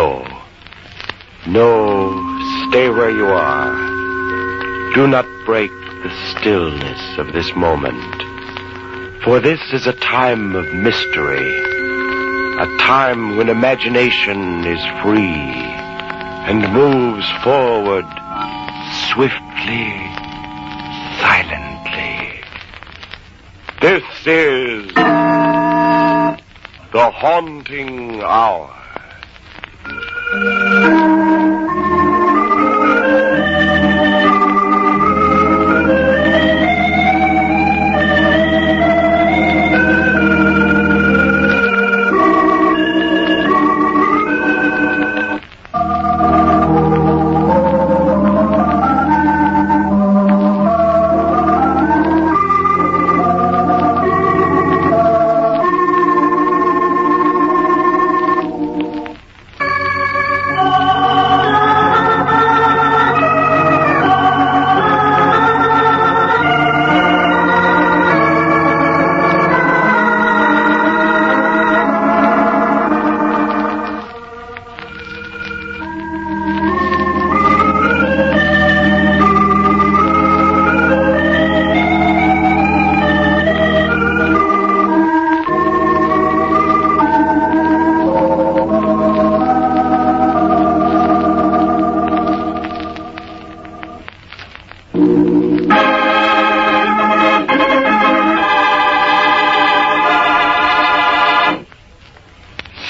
No. No, stay where you are. Do not break the stillness of this moment. For this is a time of mystery. A time when imagination is free and moves forward swiftly, silently. This is the haunting hour.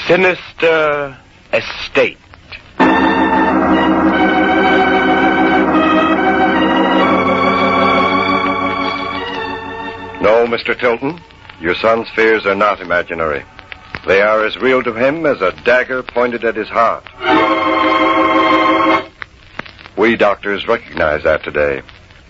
Sinister Estate. No, Mr. Tilton, your son's fears are not imaginary. They are as real to him as a dagger pointed at his heart. We doctors recognize that today.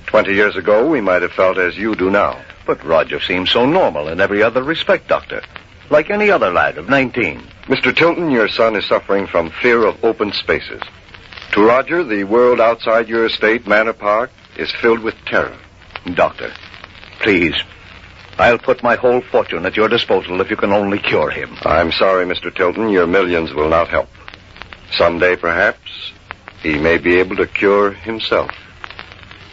20 years ago, we might have felt as you do now. But Roger seems so normal in every other respect, Doctor. Like any other lad of 19. Mr. Tilton, your son is suffering from fear of open spaces. To Roger, the world outside your estate, Manor Park, is filled with terror. Doctor, please, I'll put my whole fortune at your disposal if you can only cure him. I'm sorry, Mr. Tilton, your millions will not help. Someday, perhaps, he may be able to cure himself.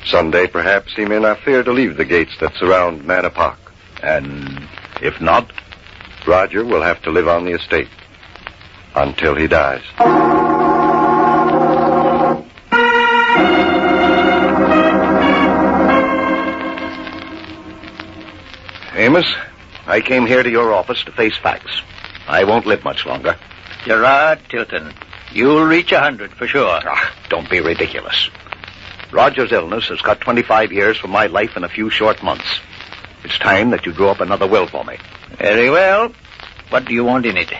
Someday, perhaps, he may not fear to leave the gates that surround Manor Park. And if not? Roger will have to live on the estate until he dies. Amos, I came here to your office to face facts. I won't live much longer. Gerard Tilton, you'll reach 100 for sure. Don't be ridiculous. Roger's illness has cut 25 years from my life in a few short months. It's time that you drew up another will for me. Very well. What do you want in it?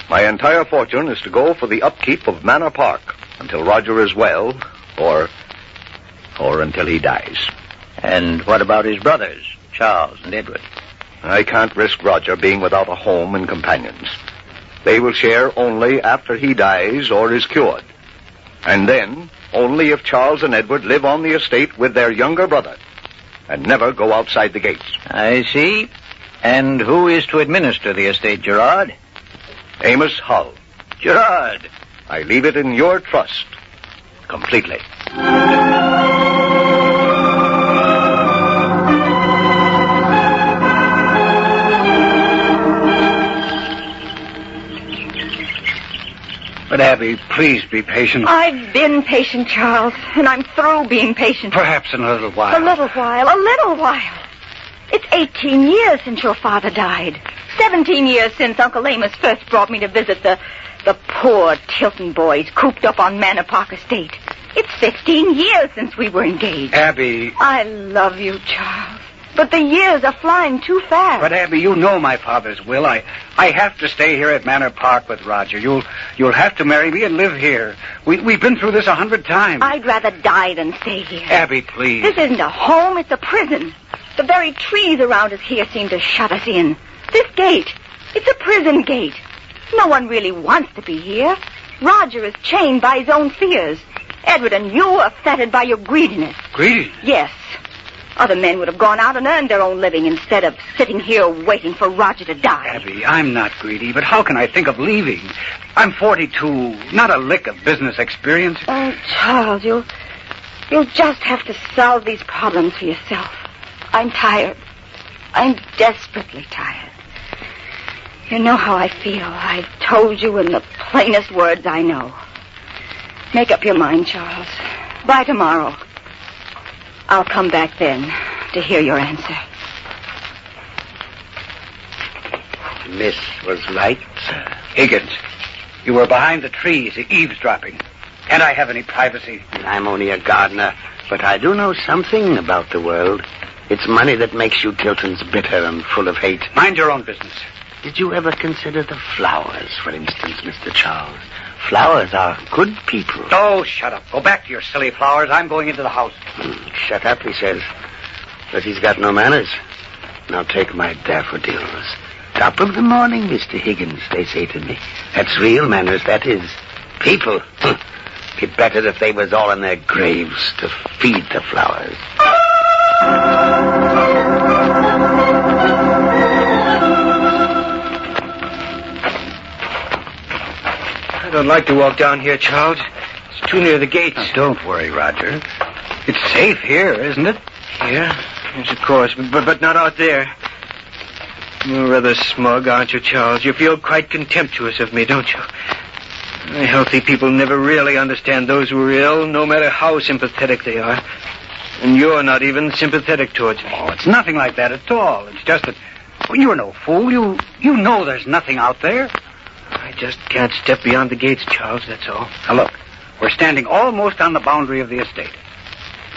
My entire fortune is to go for the upkeep of Manor Park until Roger is well, or until he dies. And what about his brothers, Charles and Edward? I can't risk Roger being without a home and companions. They will share only after he dies or is cured. And then, only if Charles and Edward live on the estate with their younger brother and never go outside the gates. I see. And who is to administer the estate, Gerard? Amos Hull. Gerard! I leave it in your trust. Completely. But, Abby, please be patient. I've been patient, Charles, and I'm through being patient. Perhaps in a little while. A little while. It's 18 years since your father died. 17 years since Uncle Amos first brought me to visit the poor Tilton boys cooped up on Manor Park Estate. It's 15 years since we were engaged. Abby. I love you, Charles. But the years are flying too fast. But, Abby, you know my father's will. I have to stay here at Manor Park with Roger. You'll have to marry me and live here. We've been through this 100 times. I'd rather die than stay here. Abby, please. This isn't a home, it's a prison. The very trees around us here seem to shut us in. This gate, it's a prison gate. No one really wants to be here. Roger is chained by his own fears. Edward and you are fettered by your greediness. Greediness? Yes. Other men would have gone out and earned their own living instead of sitting here waiting for Roger to die. Abby, I'm not greedy, but how can I think of leaving? I'm 42, not a lick of business experience. Oh, Charles, you'll just have to solve these problems for yourself. I'm tired. I'm desperately tired. You know how I feel. I've told you in the plainest words I know. Make up your mind, Charles. By tomorrow. I'll come back then to hear your answer. Miss was right, sir. Higgins, you were behind the trees, eavesdropping. Can't I have any privacy? I'm only a gardener, but I do know something about the world. It's money that makes you Tiltons bitter and full of hate. Mind your own business. Did you ever consider the flowers, for instance, Mr. Charles? Flowers are good people. Oh, shut up. Go back to your silly flowers. I'm going into the house. Shut up, he says. But he's got no manners. Now take my daffodils. Top of the morning, Mr. Higgins, they say to me. That's real manners, that is. People. Be better if they was all in their graves to feed the flowers. I don't like to walk down here, Charles. It's too near the gates. Now, don't worry, Roger. It's safe here, isn't it? Here? Yes, of course, but not out there. You're rather smug, aren't you, Charles? You feel quite contemptuous of me, don't you? Healthy people never really understand those who are ill, no matter how sympathetic they are. And you're not even sympathetic towards me. Oh, it's nothing like that at all. It's just that... Well, you're no fool. You know there's nothing out there. I just can't step beyond the gates, Charles, that's all. Now, look. We're standing almost on the boundary of the estate.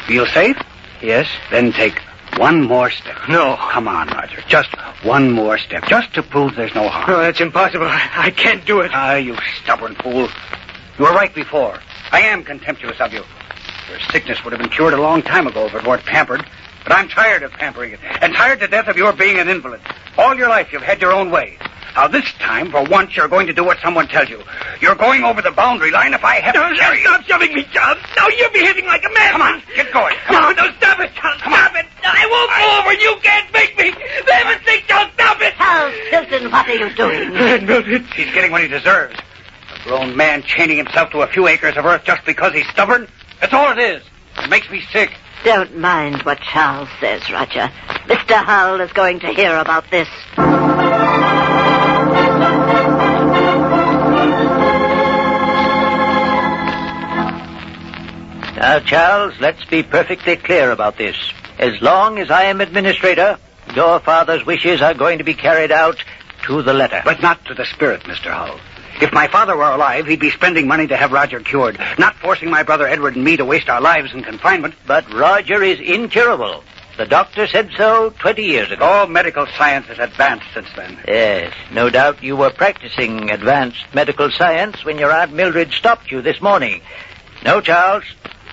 Feel safe? Yes? Then take one more step. No. Come on, Roger. Just one more step. Just to prove there's no harm. No, that's impossible. I can't do it. Ah, you stubborn fool. You were right before. I am contemptuous of you. Your sickness would have been cured a long time ago if it weren't pampered. But I'm tired of pampering it. And tired to death of your being an invalid. All your life you've had your own way. Now, this time, for once, you're going to do what someone tells you. You're going over the boundary line if I have to carry you. Stop shoving me, Charles. No, you're behaving like a man. Come on, get going. Come on. No, stop it, Charles. Stop it. I won't go over. You can't make me. They mistake, Charles. Stop it. Charles Tilton, what are you doing? He's getting what he deserves. A grown man chaining himself to a few acres of earth just because he's stubborn. That's all it is. It makes me sick. Don't mind what Charles says, Roger. Mr. Hull is going to hear about this. Now, Charles, let's be perfectly clear about this. As long as I am administrator, your father's wishes are going to be carried out to the letter. But not to the spirit, Mr. Hull. If my father were alive, he'd be spending money to have Roger cured, not forcing my brother Edward and me to waste our lives in confinement. But Roger is incurable. The doctor said so 20 years ago. Oh, medical science has advanced since then. Yes, no doubt you were practicing advanced medical science when your Aunt Mildred stopped you this morning. No, Charles.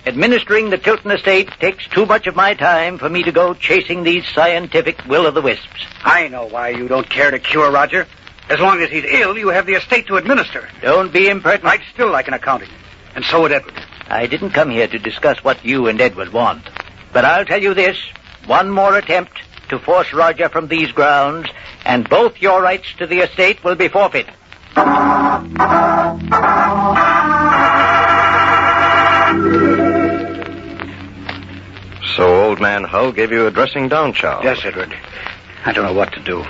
Administering the Tilton estate takes too much of my time for me to go chasing these scientific will-o'-the-wisps. I know why you don't care to cure Roger. As long as he's ill, you have the estate to administer. Don't be impertinent. I'd still like an accounting. And so would Edward. I didn't come here to discuss what you and Edward want. But I'll tell you this. One more attempt to force Roger from these grounds, and both your rights to the estate will be forfeit. So old man Hull gave you a dressing down, Charles? Yes, Edward. I don't know what to do.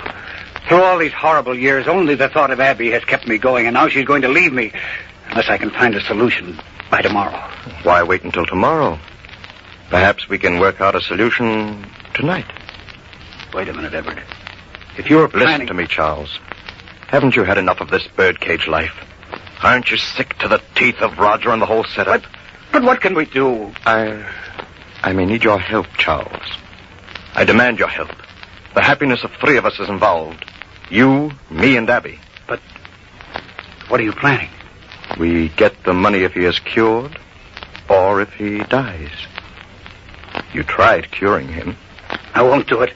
Through all these horrible years, only the thought of Abby has kept me going, and now she's going to leave me, unless I can find a solution by tomorrow. Why wait until tomorrow? Perhaps we can work out a solution tonight. Wait a minute, Edward. If you're planning... Listen to me, Charles. Haven't you had enough of this birdcage life? Aren't you sick to the teeth of Roger and the whole setup? But what can we do? I may need your help, Charles. I demand your help. The happiness of three of us is involved. You, me, and Abby. But what are you planning? We get the money if he is cured, or if he dies. You tried curing him. I won't do it.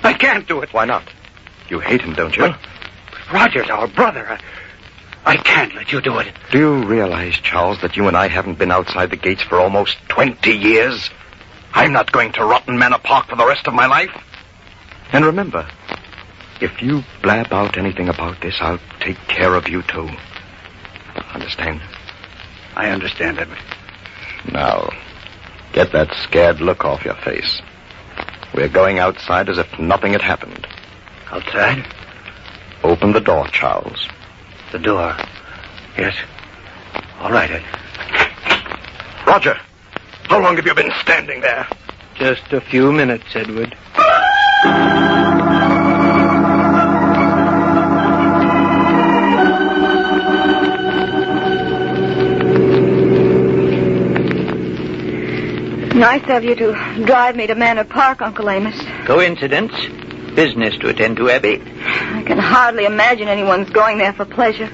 I can't do it. Why not? You hate him, don't you? But Roger's our brother. I can't let you do it. Do you realize, Charles, that you and I haven't been outside the gates for almost 20 years? I'm not going to rot in Manor Park for the rest of my life. And remember, if you blab out anything about this, I'll take care of you, too. Understand? I understand, Edward. Now, get that scared look off your face. We're going outside as if nothing had happened. Outside? Open the door, Charles. The door. Yes. All right, Ed. Roger, how long have you been standing there? Just a few minutes, Edward. Nice of you to drive me to Manor Park, Uncle Amos. Coincidence. Business to attend to, Abby. I can hardly imagine anyone's going there for pleasure.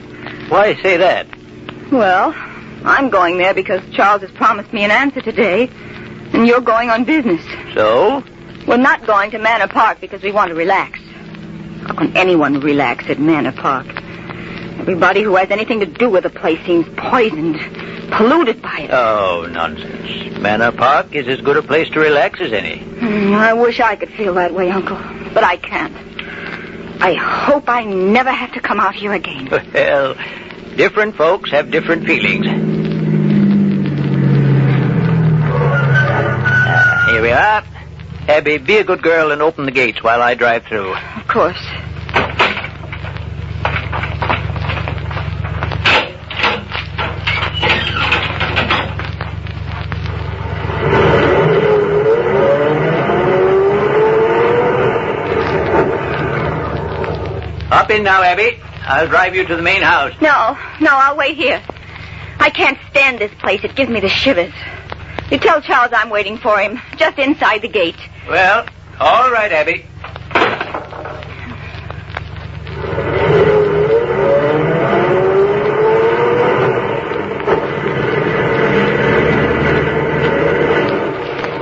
Why say that? Well, I'm going there because Charles has promised me an answer today, and you're going on business. So? We're not going to Manor Park because we want to relax. How can anyone relax at Manor Park? Everybody who has anything to do with the place seems poisoned, polluted by it. Oh, nonsense. Manor Park is as good a place to relax as any. I wish I could feel that way, Uncle, but I can't. I hope I never have to come out here again. Well, different folks have different feelings. Here we are. Abby, be a good girl and open the gates while I drive through. Of course. Hop in now, Abby. I'll drive you to the main house. No, I'll wait here. I can't stand this place. It gives me the shivers. You tell Charles I'm waiting for him, just inside the gate. Well, all right, Abby.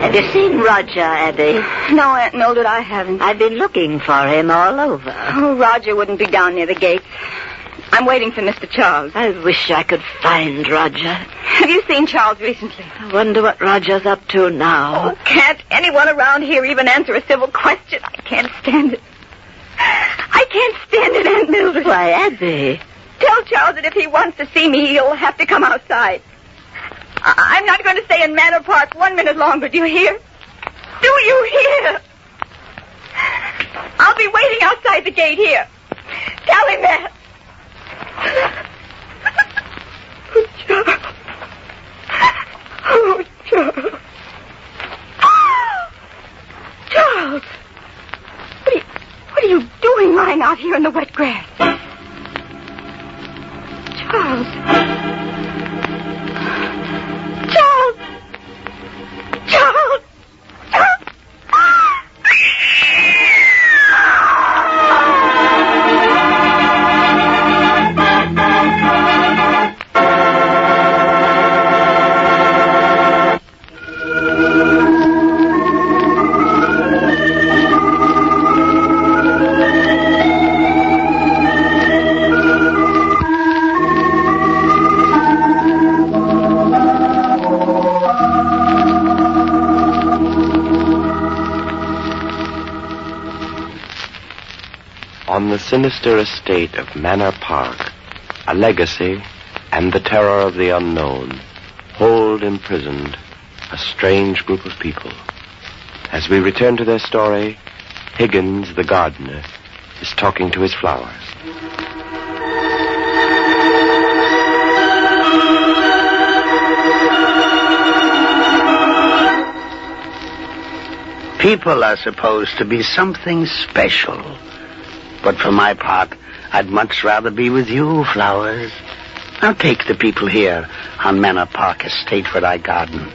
Have you seen Roger, Abby? No, Aunt Mildred, I haven't. I've been looking for him all over. Oh, Roger wouldn't be down near the gates. I'm waiting for Mr. Charles. I wish I could find Roger. Have you seen Charles recently? I wonder what Roger's up to now. Oh, can't anyone around here even answer a civil question? I can't stand it. I can't stand it, Aunt Mildred. Why, Abby. Tell Charles that if he wants to see me, he'll have to come outside. I'm not going to stay in Manor Park 1 minute longer. Do you hear? Do you hear? I'll be waiting outside the gate here. Tell him that. Oh, Charles. Oh, Charles. Charles. What are you doing lying out here in the wet grass? Charles. Charles! Charles! On the sinister estate of Manor Park, a legacy and the terror of the unknown hold imprisoned a strange group of people. As we return to their story, Higgins, the gardener, is talking to his flowers. People are supposed to be something special. But for my part, I'd much rather be with you, Flowers. Now take the people here on Manor Park Estate where I garden.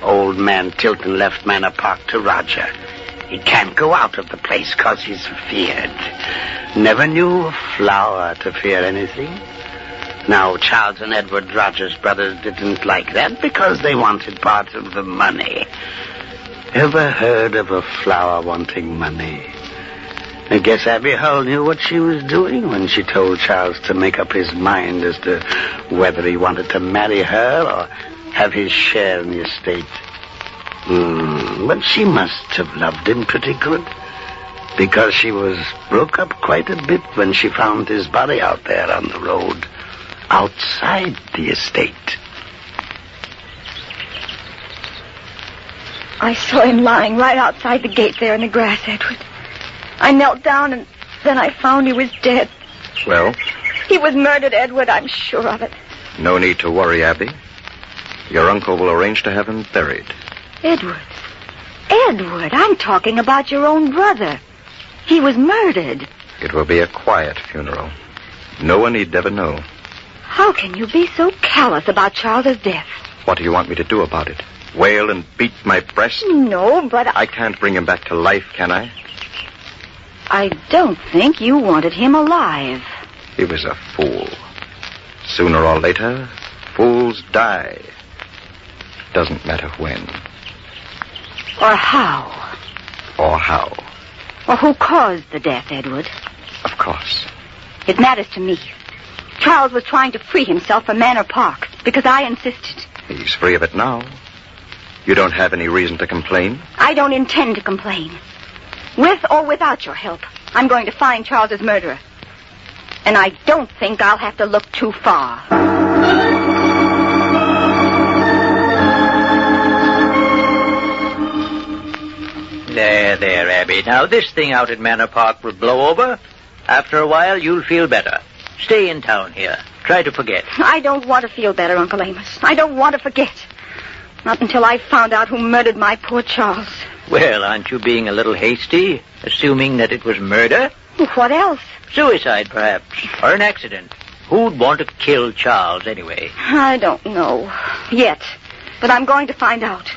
Old man Tilton left Manor Park to Roger. He can't go out of the place 'cause he's feared. Never knew a flower to fear anything. Now, Charles and Edward, Roger's brothers, didn't like that because they wanted part of the money. Ever heard of a flower wanting money? I guess Abby Hull knew what she was doing when she told Charles to make up his mind as to whether he wanted to marry her or have his share in the estate. But she must have loved him pretty good, because she was broke up quite a bit when she found his body out there on the road, outside the estate. I saw him lying right outside the gate there in the grass, Edward. I knelt down, and then I found he was dead. Well? He was murdered, Edward. I'm sure of it. No need to worry, Abby. Your uncle will arrange to have him buried. Edward, I'm talking about your own brother. He was murdered. It will be a quiet funeral. No one need ever know. How can you be so callous about Charles's death? What do you want me to do about it? Wail and beat my breast? No, but I can't bring him back to life, can I? I don't think you wanted him alive. He was a fool. Sooner or later, fools die. Doesn't matter when. Or how. Or how. Or who caused the death, Edward. Of course. It matters to me. Charles was trying to free himself from Manor Park because I insisted. He's free of it now. You don't have any reason to complain? I don't intend to complain. With or without your help, I'm going to find Charles's murderer. And I don't think I'll have to look too far. There, Abby. Now, this thing out at Manor Park will blow over. After a while, you'll feel better. Stay in town here. Try to forget. I don't want to feel better, Uncle Amos. I don't want to forget. Not until I've found out who murdered my poor Charles. Well, aren't you being a little hasty, assuming that it was murder? What else? Suicide, perhaps, or an accident. Who'd want to kill Charles, anyway? I don't know yet, but I'm going to find out.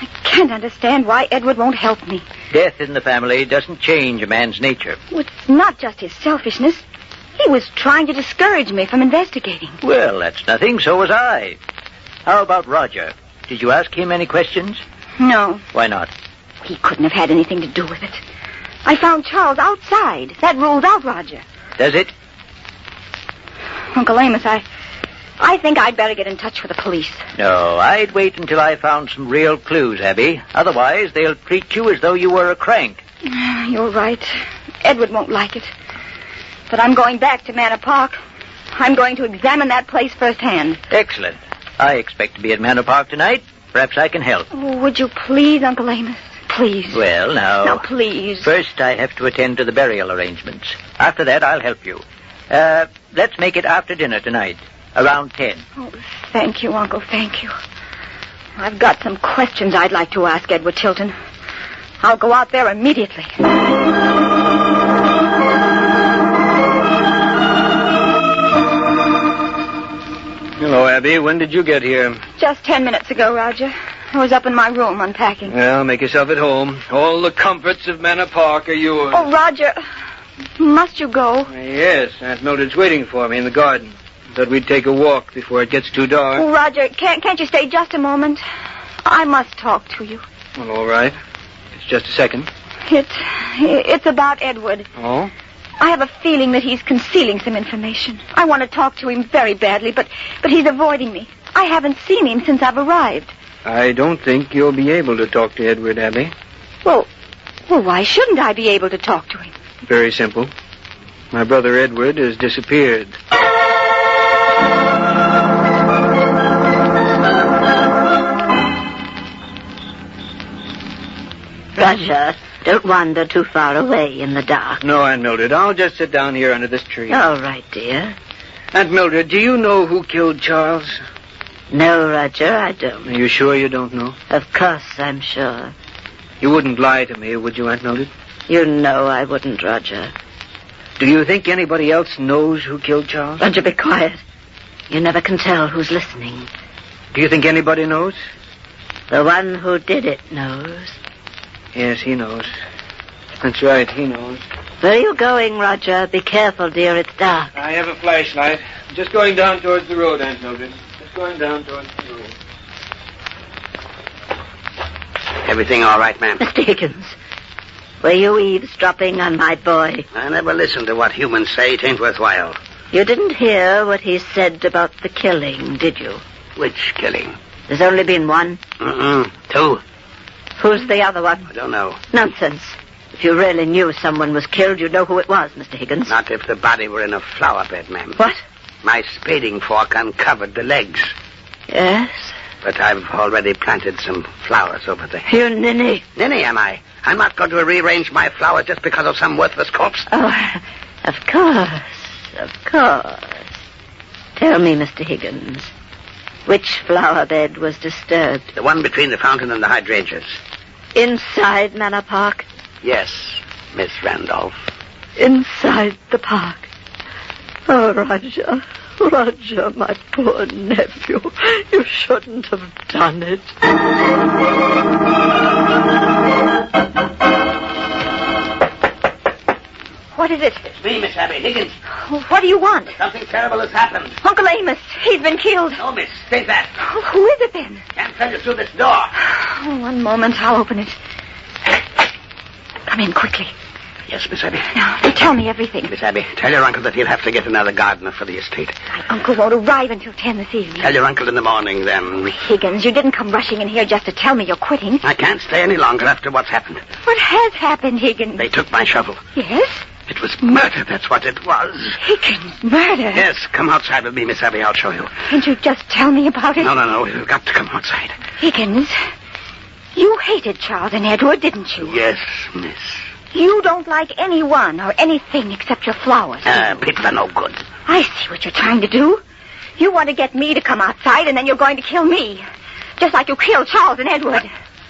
I can't understand why Edward won't help me. Death in the family doesn't change a man's nature. It's not just his selfishness. He was trying to discourage me from investigating. Well, that's nothing. So was I. How about Roger? Did you ask him any questions? No. Why not? He couldn't have had anything to do with it. I found Charles outside. That rules out Roger. Does it? Uncle Amos, I think I'd better get in touch with the police. No, I'd wait until I found some real clues, Abby. Otherwise, they'll treat you as though you were a crank. You're right. Edward won't like it. But I'm going back to Manor Park. I'm going to examine that place firsthand. Excellent. I expect to be at Manor Park tonight. Perhaps I can help. Oh, would you please, Uncle Amos? Please. Well, now... Now, please. First, I have to attend to the burial arrangements. After that, I'll help you. Let's make it after dinner tonight. Around 10. Oh, thank you, Uncle, thank you. I've got some questions I'd like to ask Edward Tilton. I'll go out there immediately. Hello, Abby. When did you get here? Just 10 minutes ago, Roger. I was up in my room unpacking. Well, make yourself at home. All the comforts of Manor Park are yours. Oh, Roger, must you go? Yes, Aunt Mildred's waiting for me in the garden. Thought we'd take a walk before it gets too dark. Oh, Roger, can't you stay just a moment? I must talk to you. Well, all right. It's just a second. It's about Edward. Oh? I have a feeling that he's concealing some information. I want to talk to him very badly, but he's avoiding me. I haven't seen him since I've arrived. I don't think you'll be able to talk to Edward, Abby. Well, why shouldn't I be able to talk to him? Very simple. My brother Edward has disappeared. Roger, don't wander too far away in the dark. No, Aunt Mildred. I'll just sit down here under this tree. All right, dear. Aunt Mildred, do you know who killed Charles? No, Roger, I don't. Are you sure you don't know? Of course, I'm sure. You wouldn't lie to me, would you, Aunt Mildred? You know I wouldn't, Roger. Do you think anybody else knows who killed Charles? Roger, be quiet. You never can tell who's listening. Do you think anybody knows? The one who did it knows. Yes, he knows. That's right, he knows. Where are you going, Roger? Be careful, dear, it's dark. I have a flashlight. I'm just going down towards the road, Aunt Mildred. Just going down towards the road. Everything all right, ma'am? Mr. Higgins, were you eavesdropping on my boy? I never listen to what humans say. It ain't worthwhile. You didn't hear what he said about the killing, did you? Which killing? There's only been one. Two. Who's the other one? I don't know. Nonsense. If you really knew someone was killed, you'd know who it was, Mr. Higgins. Not if the body were in a flower bed, ma'am. What? My spading fork uncovered the legs. Yes? But I've already planted some flowers over there. You ninny. Ninny, am I? I'm not going to rearrange my flowers just because of some worthless corpse. Oh, of course. Of course. Tell me, Mr. Higgins, which flower bed was disturbed? The one between the fountain and the hydrangeas. Inside Manor Park? Yes, Miss Randolph. Inside the park. Oh, Roger. Roger, my poor nephew. You shouldn't have done it. What is it? It's me, Miss Abby Higgins. What do you want? Something terrible has happened. Uncle Amos, he's been killed. No, miss, stay back. Who is it then? Can't tell you through this door. One moment, I'll open it. Come in quickly. Yes, Miss Abby. Now, tell me everything. Miss Abby, tell your uncle that he'll have to get another gardener for the estate. My uncle won't arrive until 10 this evening. Tell your uncle in the morning, then. Higgins, you didn't come rushing in here just to tell me you're quitting. I can't stay any longer after what's happened. What has happened, Higgins? They took my shovel. Yes? It was murder, that's what it was. Higgins, murder? Yes, come outside with me, Miss Abby. I'll show you. Can't you just tell me about it? No. You've got to come outside. Higgins, you hated Charles and Edward, didn't you? Yes, miss. You don't like anyone or anything except your flowers. People are no good. I see what you're trying to do. You want to get me to come outside, and then you're going to kill me. Just like you killed Charles and Edward.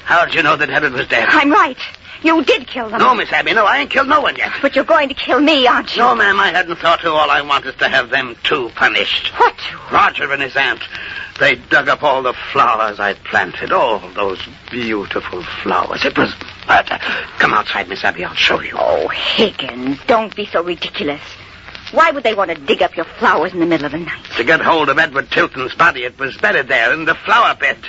How did you know that Edward was dead? I'm right. You did kill them. No, Miss Abby, no, I ain't killed no one yet. But you're going to kill me, aren't you? No, ma'am, I hadn't thought to. All I want is to have them two punished. What two? Roger and his aunt. They dug up all the flowers I'd planted. All those beautiful flowers. It was murder. Come outside, Miss Abby. I'll show you. Oh, Higgins, don't be so ridiculous. Why would they want to dig up your flowers in the middle of the night? To get hold of Edward Tilton's body. It was buried there in the flower bed.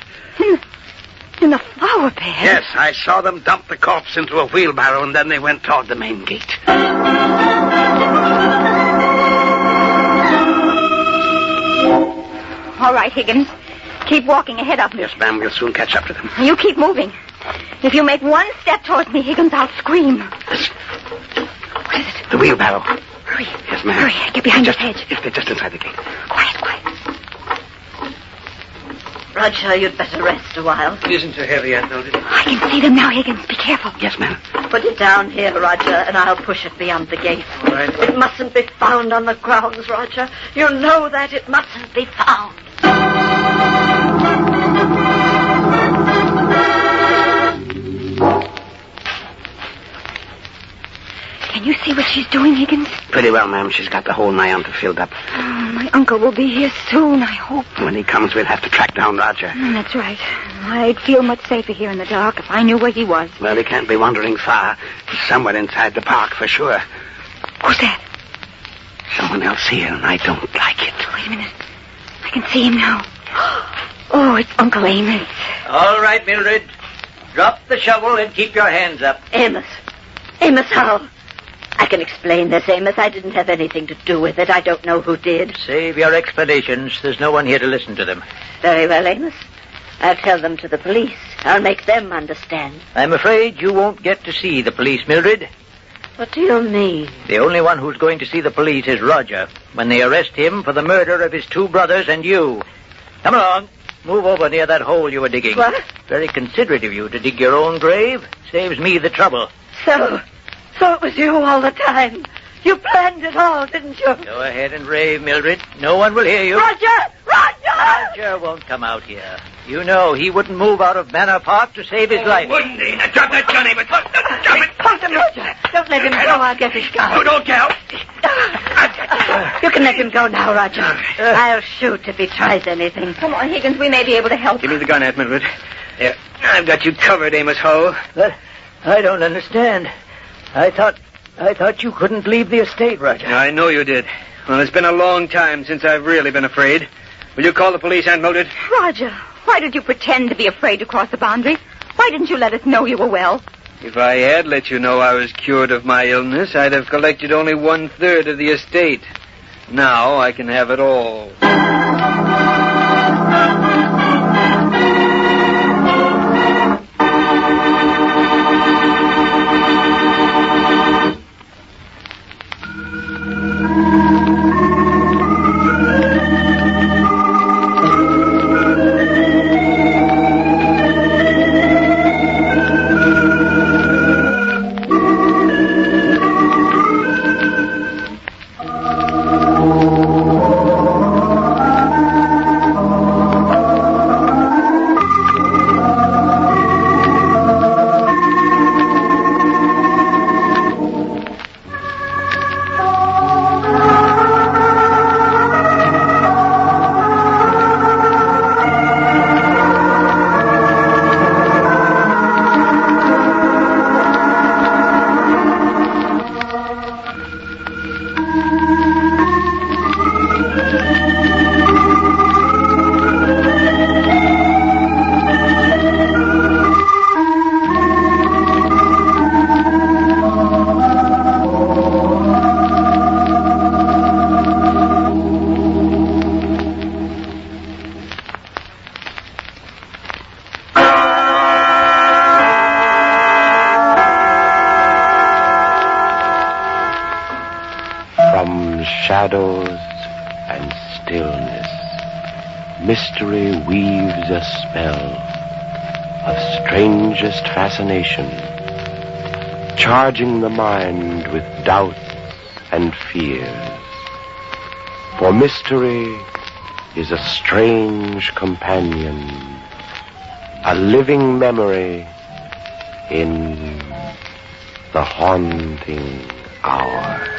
In the flower bed? Yes, I saw them dump the corpse into a wheelbarrow, and then they went toward the main gate. All right, Higgins. Keep walking ahead of me. Yes, ma'am, we'll soon catch up to them. You keep moving. If you make one step towards me, Higgins, I'll scream. Listen. What is it? The wheelbarrow. Hurry. Yes, ma'am. Hurry, get behind this hedge. If they're just inside the gate. Quiet. Roger, you'd better rest a while. It isn't too heavy, Aunt Mildred. I can see them now, Higgins. Be careful. Yes, ma'am. Put it down here, Roger, and I'll push it beyond the gate. All right. It mustn't be found on the grounds, Roger. You know that it mustn't be found. Can you see what she's doing, Higgins? Pretty well, ma'am. She's got the whole nigh filled up. Oh, my uncle will be here soon, I hope. When he comes, we'll have to track down Roger. That's right. I'd feel much safer here in the dark if I knew where he was. Well, he can't be wandering far. He's somewhere inside the park for sure. Who's that? Someone else here, and I don't like it. Wait a minute. I can see him now. Oh, it's Uncle Amos. All right, Mildred. Drop the shovel and keep your hands up. Amos, how? I can explain this, Amos. I didn't have anything to do with it. I don't know who did. Save your explanations. There's no one here to listen to them. Very well, Amos. I'll tell them to the police. I'll make them understand. I'm afraid you won't get to see the police, Mildred. What do you mean? The only one who's going to see the police is Roger, when they arrest him for the murder of his two brothers and you. Come along. Move over near that hole you were digging. What? Very considerate of you to dig your own grave. Saves me the trouble. So it was you all the time. You planned it all, didn't you? Go ahead and rave, Mildred. No one will hear you. Roger! Roger won't come out here. You know he wouldn't move out of Manor Park to save his life. Wouldn't he? Now, drop that gun, Amos. Drop it. Hold him, Roger. Don't let him go. I'll get his gun. Oh, don't get out. You can let him go now, Roger. I'll shoot if he tries anything. Come on, Higgins. We may be able to help. Give me the gun, Aunt Mildred. Here. I've got you covered, Amos Ho. But I don't understand. I thought you couldn't leave the estate, Roger. I know you did. Well, it's been a long time since I've really been afraid. Will you call the police, Aunt Mildred? Roger, why did you pretend to be afraid to cross the boundary? Why didn't you let us know you were well? If I had let you know I was cured of my illness, I'd have collected only 1/3 of the estate. Now I can have it all. shadows and stillness, mystery weaves a spell of strangest fascination, charging the mind with doubts and fears. For mystery is a strange companion, a living memory in the haunting hour.